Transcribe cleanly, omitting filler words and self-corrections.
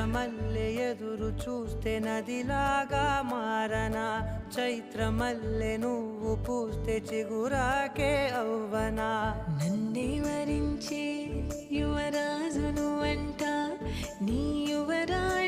మల్లె ఎదురు చూస్తే నదిలాగా మారనా చైత్రమల్లె నువ్వు పూస్తే చిగురాకే అవ్వనా నన్నే వరించే యువరాజును అంట నీ యువరాణి